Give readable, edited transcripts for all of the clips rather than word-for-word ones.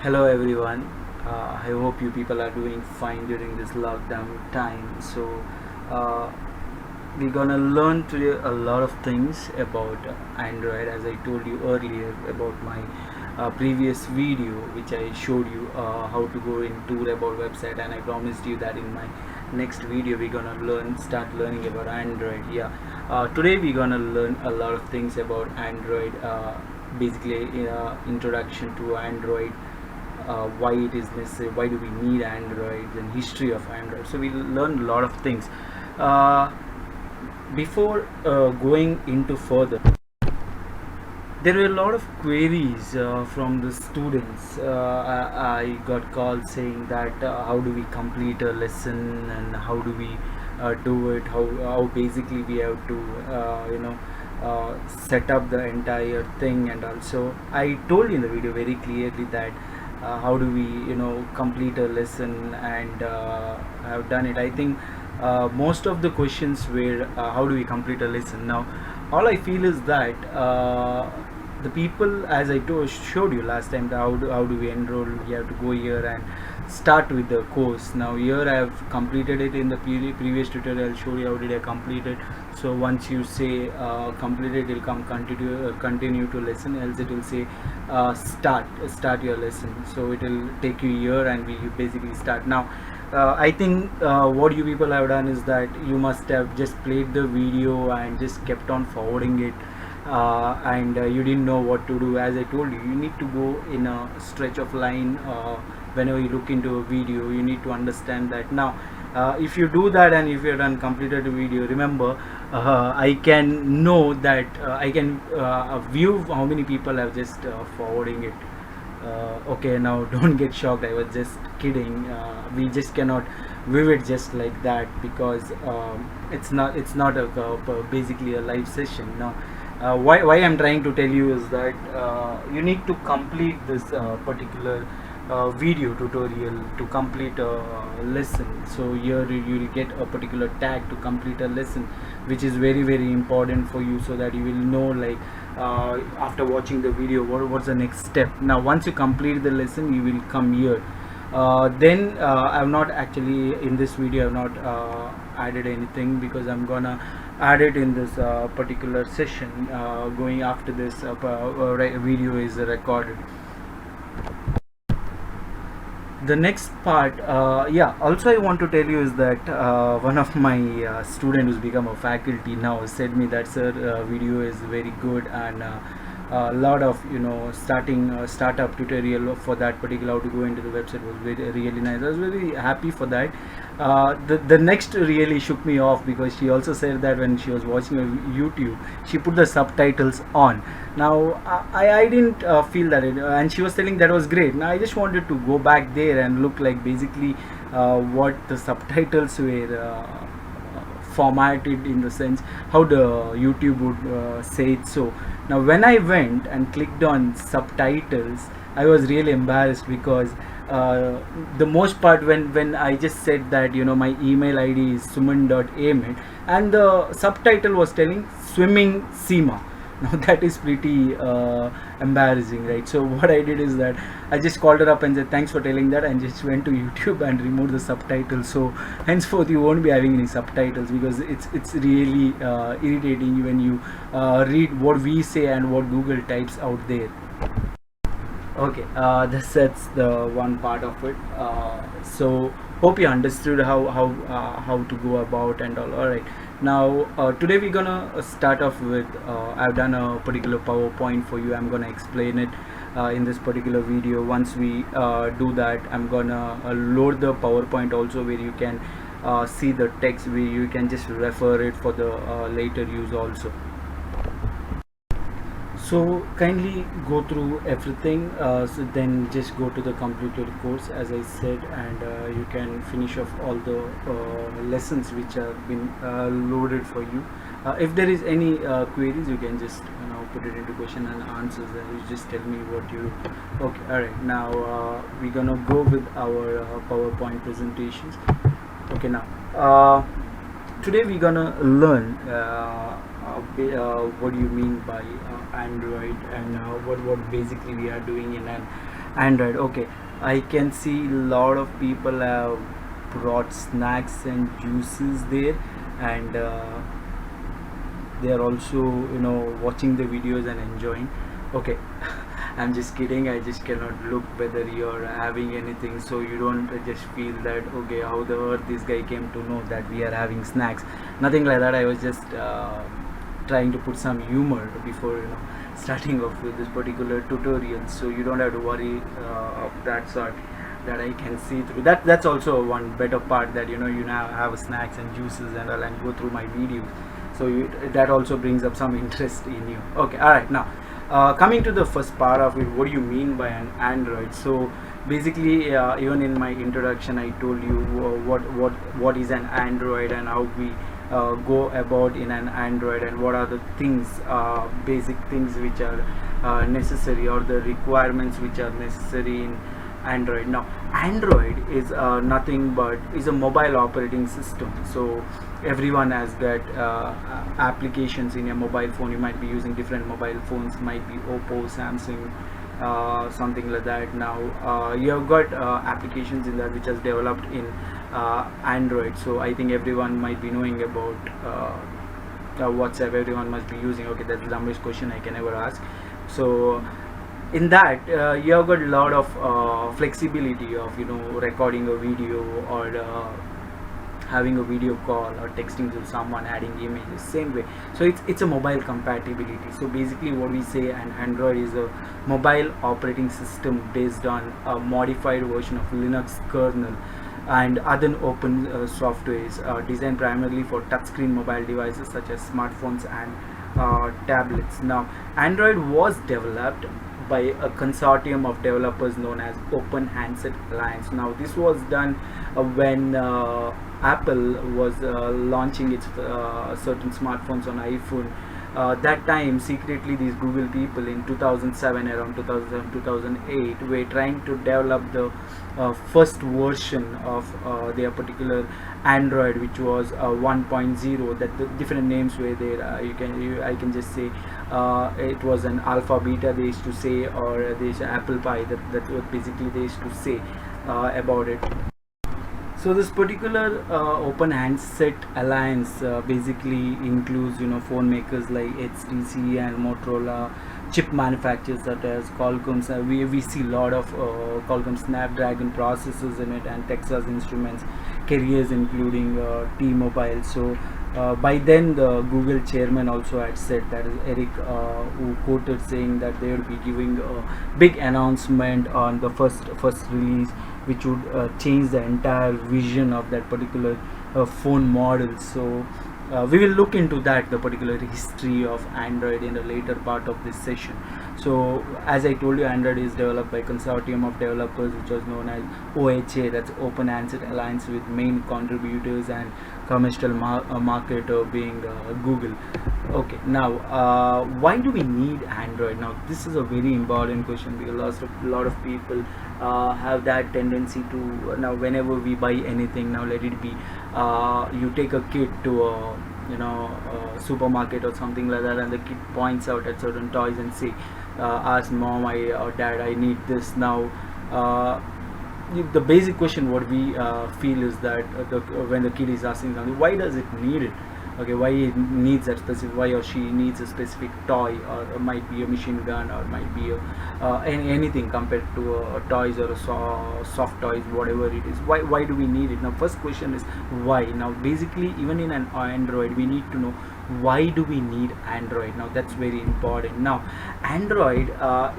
Hello everyone. I hope you people are doing fine during this lockdown time. Uh, we're gonna learn today a lot of things about Android, as I told you earlier about my previous video, which I showed you how to go in tour about website, and I promised you that in my next video we're gonna start learning about Android. Yeah. Today we're gonna learn a lot of things about Android. Basically, introduction to Android, why it is necessary, why do we need Android, and history of Android. So we learn a lot of things. Uh, Before going into further, there were a lot of queries from the students. I got calls saying that how do we complete a lesson and how do we do it, how basically we have to set up the entire thing. And also I told you in the video very clearly that how do we complete a lesson, and I have done it. I think most of the questions were how do we complete a lesson. Now all I feel is that the people, as I showed you last time, how do we enroll. You have to go here and start with the course. Now here I have completed it. In the previous tutorial I'll show you how did I complete it. So once you say completed, it will come continue to lesson, else it will say start your lesson. So it will take you here and we basically start. Now I think what you people have done is that you must have just played the video and just kept on forwarding it, and you didn't know what to do. As I told you, you need to go in a stretch of line. Whenever you look into a video, you need to understand that. Now if you do that and if you have done completed the video, remember, I can know that I can view how many people have just forwarding it. Okay, now don't get shocked, I was just kidding. We just cannot view it just like that, because it's not basically a live session. Now why I'm trying to tell you is that you need to complete this particular video tutorial to complete a lesson. So here you will get a particular tag to complete a lesson, which is very important for you, so that you will know, like, after watching the video, what's the next step. Now once you complete the lesson, you will come here. Then I've not actually, in this video I've not added anything, because I'm gonna add it in this particular session going after this video is recorded. The next part, yeah, also I want to tell you is that one of my student who's become a faculty now said me that, sir, video is very good, and a lot of startup tutorial for that particular how to go into the website was really nice. I was very happy for that. The next really shook me off, because she also said that when she was watching a YouTube, she put the subtitles on. Now I didn't feel that and she was telling that was great. Now I just wanted to go back there and look like basically what the subtitles were formatted, in the sense how the YouTube would say it. So now when I went and clicked on subtitles, I was really embarrassed, because the most part, when I just said that my email ID is suman.amit, and the subtitle was telling swimming Seema. Now that is pretty embarrassing, right? So what I did is that I just called her up and said thanks for telling that, and just went to YouTube and removed the subtitles. So henceforth you won't be having any subtitles, because it's really irritating when you read what we say and what Google types out there. Okay, that's the one part of it. So hope you understood how to go about and all right. Now today we're gonna start off with I've done a particular PowerPoint for you. I'm gonna explain it in this particular video. Once we do that, I'm gonna load the PowerPoint also, where you can see the text, where you can just refer it for the later use also. So kindly go through everything, so then just go to the completed course, as I said, and you can finish off all the lessons which have been loaded for you. If there is any queries, you can just put it into question and answers, and you just tell me what you do. Okay, all right, now we're gonna go with our PowerPoint presentations. Okay, now today we're gonna learn what do you mean by Android, and what basically we are doing in an Android. Okay, I can see a lot of people have brought snacks and juices there, and they are also, watching the videos and enjoying. Okay, I'm just kidding. I just cannot look whether you're having anything, so you don't just feel that okay, how the earth this guy came to know that we are having snacks. Nothing like that. I was just trying to put some humor before starting off with this particular tutorial, so you don't have to worry of that sort, that I can see through that. That's also one better part, that you now have snacks and juices and all, and go through my videos, so that also brings up some interest in you. Okay, all right, now coming to the first part of it, what do you mean by an Android? So basically, even in my introduction I told you what is an Android, and how we go about in an Android, and what are the things, basic things which are necessary, or the requirements which are necessary in Android. Now Android is nothing but is a mobile operating system. So everyone has got applications in a mobile phone. You might be using different mobile phones, might be Oppo, Samsung, something like that. Now you have got applications in that which has developed in Android. So I think everyone might be knowing about WhatsApp. Everyone must be using. Okay, that's the dumbest question I can ever ask. So in that, you have got a lot of flexibility of recording a video, or having a video call, or texting to someone, adding images, same way. So it's a mobile compatibility. So basically what we say, an Android is a mobile operating system based on a modified version of Linux kernel and other open softwares, designed primarily for touchscreen mobile devices such as smartphones and tablets. Now Android was developed by a consortium of developers known as Open Handset Alliance. Now this was done when Apple was launching its certain smartphones on iPhone. That time secretly these Google people in 2007, around 2007 2008, were trying to develop the first version of their particular Android, which was 1.0. That the different names were there. I can just say it was an alpha, beta they used to say, or there's Apple Pie. That's what basically they used to say about it. So this particular Open Handset Alliance basically includes phone makers like HTC and Motorola, chip manufacturers such as Qualcomm. We see a lot of Qualcomm Snapdragon processors in it, and Texas Instruments, carriers including T-Mobile. So by then the Google chairman also had said, that is Eric, who quoted saying that they will be giving a big announcement on the first release, which would change the entire vision of that particular phone model. So we will look into that, the particular history of Android, in the later part of this session. So as I told you, Android is developed by consortium of developers, which was known as OHA, that's Open Handset Alliance, with main contributors and commercial marketer being Google. Okay, now why do we need Android? Now this is a very important question, because a lot of people have that tendency to, now whenever we buy anything, now let it be you take a kid to a supermarket or something like that, and the kid points out at certain toys and say, ask mom or dad, I need this. Now the basic question what we feel is that when the kid is asking something, why does it need it? Okay, why it needs that specific, why or she needs a specific toy, or it might be a machine gun, or might be anything compared to toys, or soft toys, whatever it is. Why do we need it? Now first question is why. Now basically, even in an Android, we need to know why do we need Android. Now that's very important. Now Android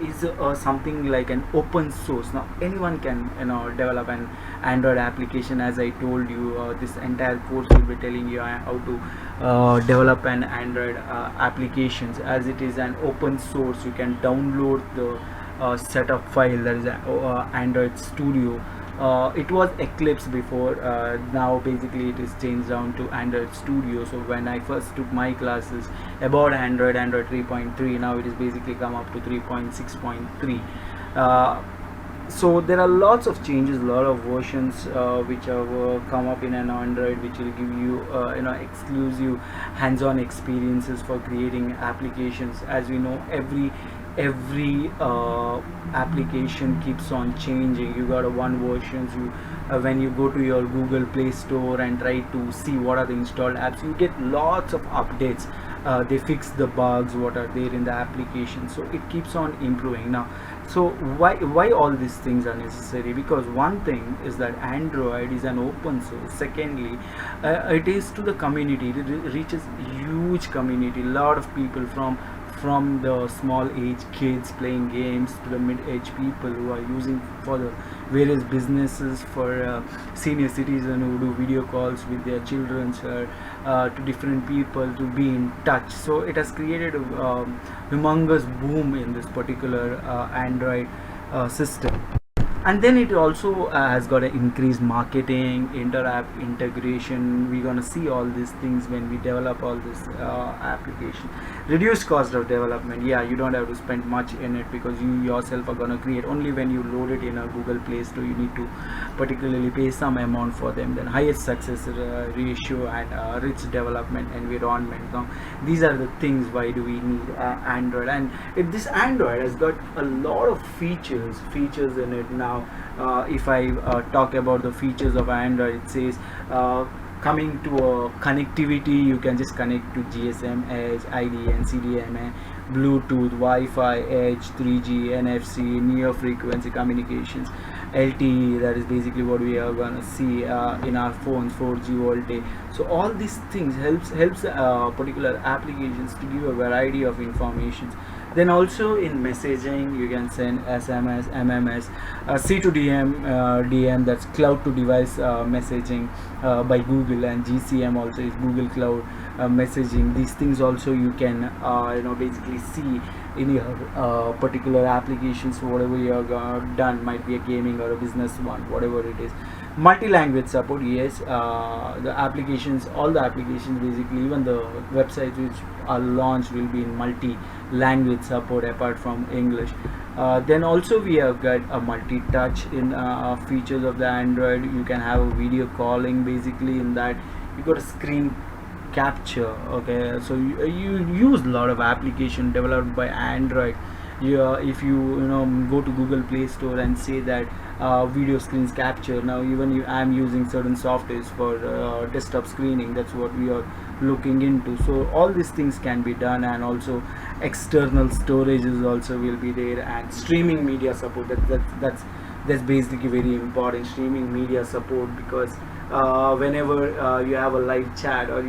is something like an open source. Now anyone can develop an Android application. As I told you, this entire course will be telling you how to develop an Android applications, as it is an open source. You can download the setup file, that is Android Studio. It was Eclipse before, now basically it is changed down to Android Studio. So when I first took my classes about Android 3.3, now it is basically come up to 3.6.3. So there are lots of changes, a lot of versions which have come up in an Android, which will give you exclusive hands-on experiences for creating applications. As we know, every every application keeps on changing. You got a one versions. You when you go to your Google Play Store and try to see what are the installed apps, you get lots of updates. They fix the bugs what are there in the application, so it keeps on improving now. So why all these things are necessary? Because one thing is that Android is an open source. Secondly, it is to the community. It reaches huge community, lot of people from the small age kids playing games to the mid age people who are using for the various businesses, for senior citizens who do video calls with their children, to different people to be in touch. So it has created a humongous boom in this particular Android system. And then it also has got an increased marketing, inter-app integration. We're gonna see all these things when we develop all this application. Reduced cost of development. Yeah, you don't have to spend much in it because you yourself are gonna create. Only when you load it in a Google Play Store, you need to particularly pay some amount for them. Then highest success ratio and rich development environment. Now these are the things why do we need Android. And this Android has got a lot of features in it now. If I talk about the features of Android, it says coming to connectivity, you can just connect to GSM, Edge, IDN, CDMA, Bluetooth, Wi-Fi, Edge, 3G, NFC, near frequency communications, LTE. That is basically what we are gonna see in our phones, 4G, VoLTE. So all these things helps particular applications to give a variety of information. Then also in messaging, you can send SMS, MMS, C2DM, DM, that's cloud to device messaging by Google, and GCM also is Google Cloud messaging. These things also you can basically see in your particular applications. Whatever you have done, might be a gaming or a business one, whatever it is. Multi-language support, yes. The applications, all the applications basically, even the websites which are launched will be in multi-language support apart from English. Then also we have got a multi-touch in features of the Android. You can have a video calling basically. In that you got a screen capture. Okay, so you use a lot of application developed by Android. If you go to Google Play Store and say that video screens capture. Now even I'm using certain softwares for desktop screening. That's what we are looking into. So all these things can be done, and also external storages also will be there, and streaming media support. That's basically very important, streaming media support, because whenever you have a live chat, or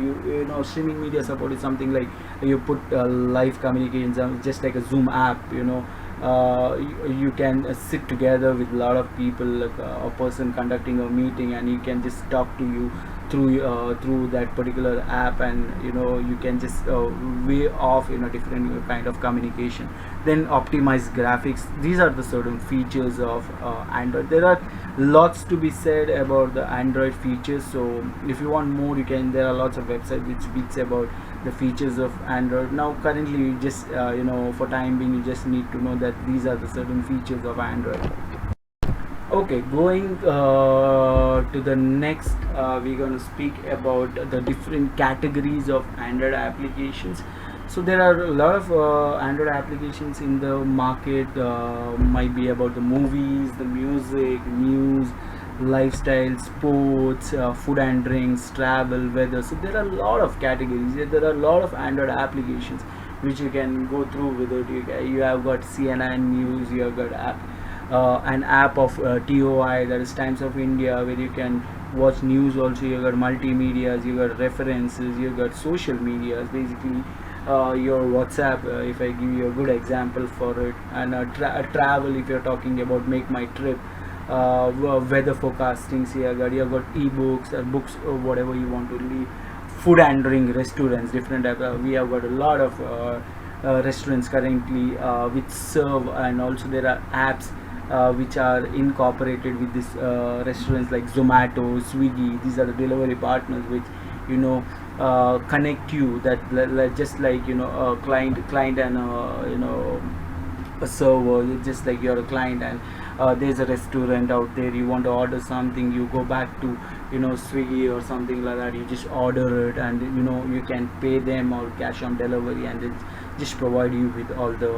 streaming media support is something like you put live communications just like a Zoom app. You can sit together with a lot of people, like a person conducting a meeting, and he can just talk to you through that particular app, and you can just way off in a different kind of communication. Then optimized graphics. These are the certain features of Android. There are lots to be said about the Android features, so if you want more, you can. There are lots of websites which speaks about the features of Android. Now currently you just for time being, you just need to know that these are the certain features of Android. Okay, going to the next, we're going to speak about the different categories of Android applications. So there are a lot of Android applications in the market. Might be about the movies, the music, news, lifestyle, sports, food and drinks, travel, weather. So there are a lot of categories. There are a lot of Android applications which you can go through with it. You have got CNN News. You have got an app of TOI, that is Times of India, where you can watch news. Also you got multimedia, you got references, you got social medias, basically your WhatsApp, if I give you a good example for it. And travel, if you're talking about Make My Trip, weather forecasting. So you got ebooks or books or whatever you want to read. Food and drink, restaurants, different type. We have got a lot of restaurants currently which serve, and also there are apps which are incorporated with this restaurants like Zomato, Swiggy. These are the delivery partners which connect you, that just like a client and a server. It's just like you're a client, and there's a restaurant out there, you want to order something, you go back to Swiggy or something like that, you just order it, and you can pay them or cash on delivery, and it's just provide you with all the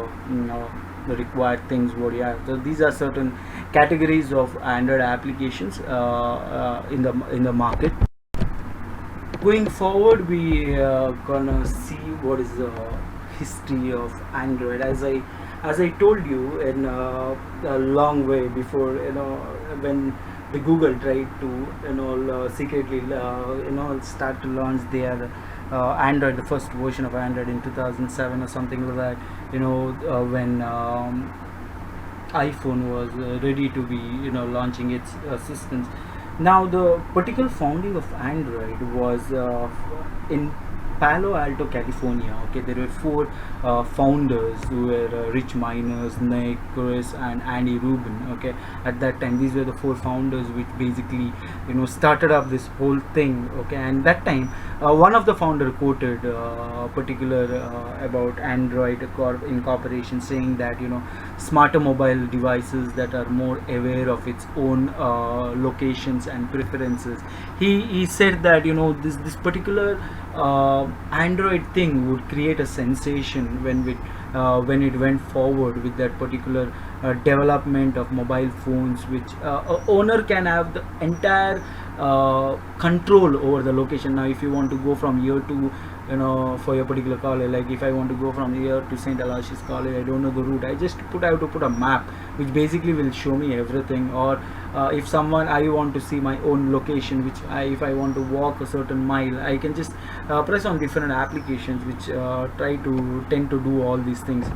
the required things what you have. So these are certain categories of Android applications in the market. Going forward, we gonna see what is the history of Android. As I told you in a long way before, when the Google tried to secretly start to launch their Android, the first version of Android in 2007 or something like that. When iPhone was ready to be launching its systems. Now the particular founding of Android was in Palo Alto, California. Okay, there were four founders who were Rich Miners, Nick, Chris, and Andy Rubin. Okay, at that time, these were the four founders which basically started up this whole thing. Okay, and that time, one of the founder quoted particular about Android incorporation, saying that smarter mobile devices that are more aware of its own locations and preferences. He said that this particular Android thing would create a sensation when it went forward with that particular development of mobile phones, which a owner can have the entire control over the location. Now, if you want to go from here to for your particular college, like if I want to go from here to St. Aloysius College, I don't know the route, I have to put a map which basically will show me everything. Or if I want to see my own location, if I want to walk a certain mile, I can just press on different applications which tend to do all these things.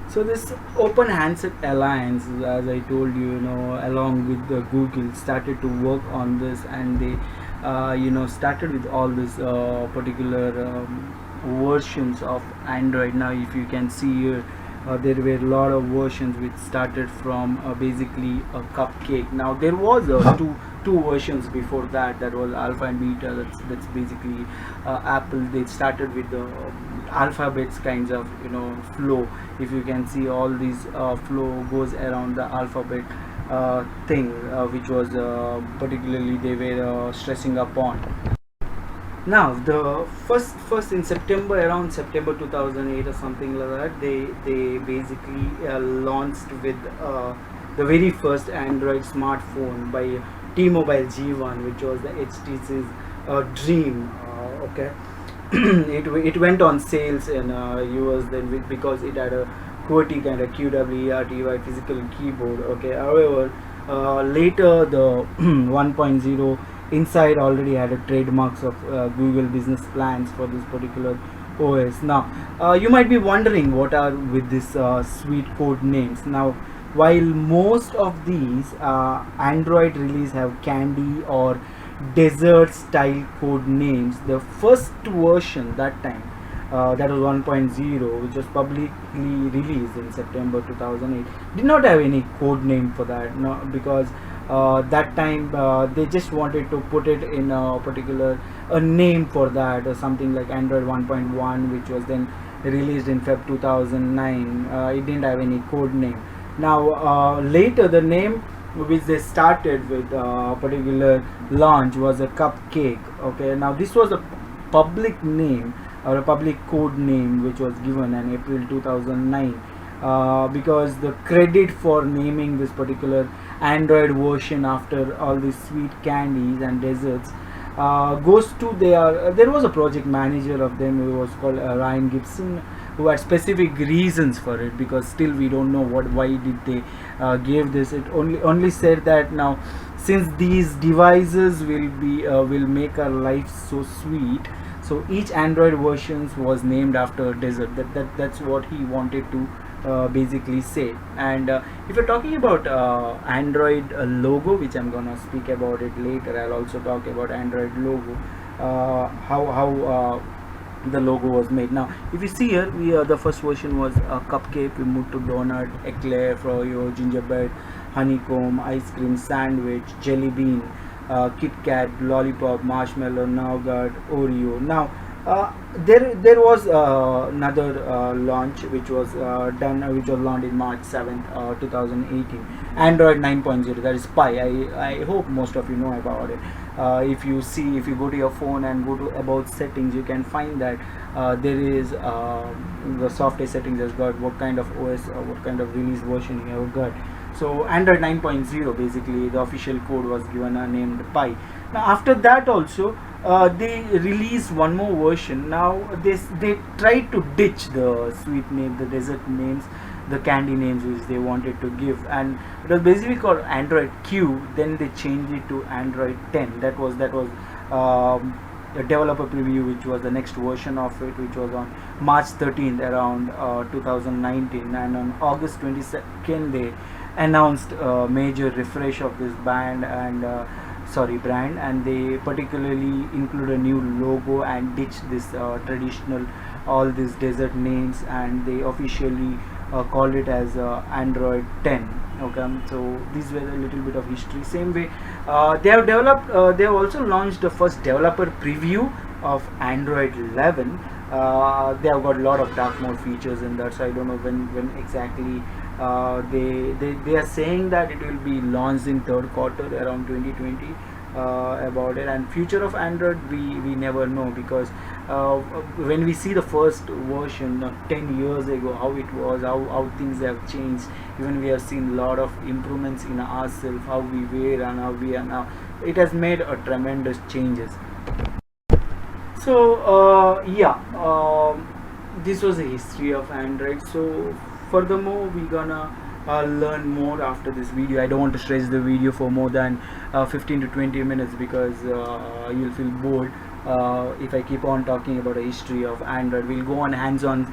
So this Open Handset Alliance, as I told you, along with the Google, started to work on this, and they started with all these particular versions of Android. Now, if you can see here, there were a lot of versions which started from basically a cupcake. Now, there was two versions before that. That was Alpha and Beta. That's basically Apple. They started with the alphabets kinds of flow. If you can see, all these flow goes around the alphabet thing, which was particularly they were stressing upon. Now, the first in September, around September 2008 or something like that, they basically launched with the very first Android smartphone by T-Mobile G1, which was the HTC's Dream. Okay, it went on sales in US then, because it had a QWERTY kind of QWERTY physical keyboard. Okay, however, later the 1.0 inside already had a trademarks of Google business plans for this particular OS. Now, you might be wondering what are with this sweet code names. Now, while most of these Android release have candy or desert style code names, the first version that time, that was 1.0, which was publicly released in September 2008, did not have any code name for that. No, because that time they just wanted to put it in a particular name for that, or something like Android 1.1, which was then released in Feb 2009. It didn't have any code name. Now, later the name which they started with particular launch was a cupcake. Okay, now this was a public name or a public code name which was given in April 2009, because the credit for naming this particular Android version after all these sweet candies and desserts goes to there was a project manager of them who was called Ryan Gibson, who had specific reasons for it, because still we don't know why did they give this. It only said that now, since these devices will make our life so sweet, so each Android versions was named after a desert. That's what he wanted to basically say. And if you're talking about Android logo, which I'm gonna speak about it later, I'll also talk about Android logo, how the logo was made. Now, if you see here, the first version was a cupcake. We moved to donut, eclair, froyo, gingerbread, honeycomb, ice cream, sandwich, jelly bean, Kit Kat, lollipop, marshmallow, nougat, Oreo. Now, uh, there was another launch which was which was launched in March 7th, 2018. Android 9.0, that is Pie. I hope most of you know about it. If you go to your phone and go to about settings, you can find that there is the software settings has got what kind of OS or what kind of release version you have got. So Android 9.0, basically the official code was given a named Pie. Now after that also they released one more version. Now they tried to ditch the sweet name, the desert names, the candy names which they wanted to give, and it was basically called Android Q. Then they changed it to Android 10. That was a developer preview, which was the next version of it, which was on March 13th around 2019, and on August 22nd they announced a major refresh of this brand and they particularly include a new logo and ditch this traditional all these desert names, and they officially called it as Android 10. Okay, so these were a little bit of history. Same way, they have also launched the first developer preview of Android 11. They have got a lot of dark mode features in that, so I don't know when exactly they are saying that it will be launched in third quarter around 2020. About it, and future of Android, we never know, because when we see the first version 10 years ago, how it was, how things have changed. Even we have seen a lot of improvements in ourselves, how we were and how we are now. It has made a tremendous changes. So this was the history of Android. So furthermore, we're gonna learn more after this video. I don't want to stretch the video for more than 15 to 20 minutes, because you'll feel bored if I keep on talking about the history of Android. We'll go on hands-on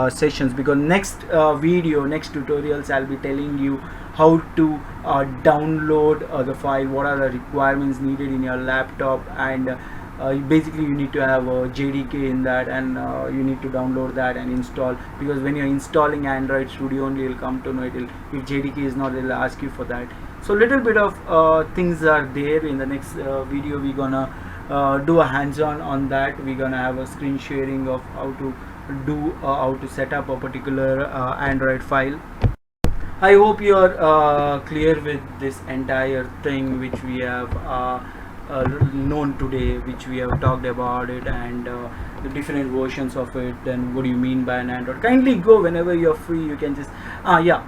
sessions, because next next tutorials, I'll be telling you how to download the file, what are the requirements needed in your laptop, and basically you need to have a JDK in that, and you need to download that and install, because when you're installing Android Studio only you'll come to know it. If JDK is not, they'll ask you for that. So little bit of things are there. In the next video we're gonna do a hands-on on that. We're gonna have a screen sharing of how to set up a particular Android file. I hope you are clear with this entire thing which we have known today, which we have talked about it, and the different versions of it, and what do you mean by an Android. Kindly go whenever you're free. You can just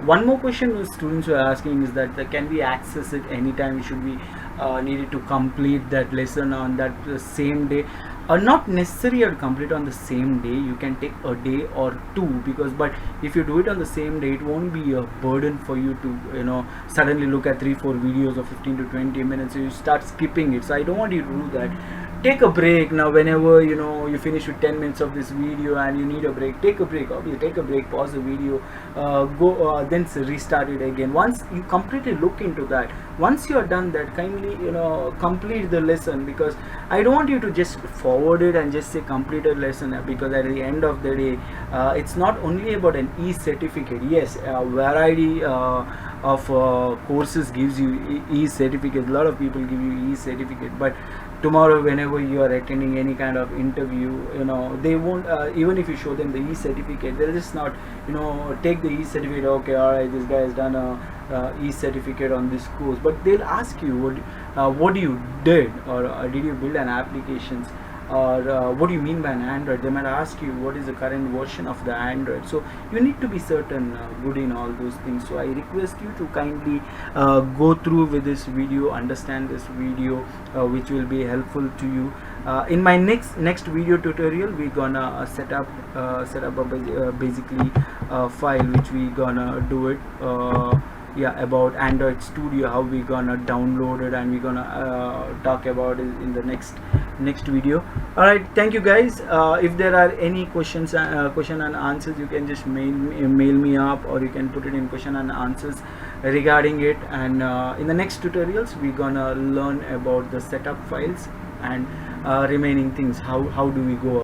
one more question students were asking is that can we access it anytime? Should we needed to complete that lesson on that same day? Not necessary to complete on the same day. You can take a day or two, because but if you do it on the same day, it won't be a burden for you to suddenly look at 3-4 videos of 15 to 20 minutes. So you start skipping it. So I don't want you to do that. Take a break now. Whenever you finish with 10 minutes of this video and you need a break, take a break. Obviously take a break, pause the video, then restart it again. Once you completely look into that, once you are done that, kindly complete the lesson, because I don't want you to just forward it and just say completed lesson, because at the end of the day it's not only about an e-certificate. Yes, a variety of courses gives you e-certificate. A lot of people give you e-certificate, but tomorrow whenever you are attending any kind of interview, they won't even if you show them the e-certificate, they'll just not take the e-certificate. Okay, all right, this guy has done a e-certificate on this course, but they'll ask you what you did, or did you build an applications, or what do you mean by an Android. They might ask you what is the current version of the Android. So you need to be certain good in all those things. So I request you to kindly go through with this video, understand this video, which will be helpful to you. In my next video tutorial, we're gonna set up a basically file which we gonna do it about Android Studio, how we gonna download it, and we're gonna talk about it in the next video. All right, thank you guys. If there are any questions question and answers, you can just mail me up, or you can put it in question and answers regarding it. And in the next tutorials, we're gonna learn about the setup files and remaining things. How do we go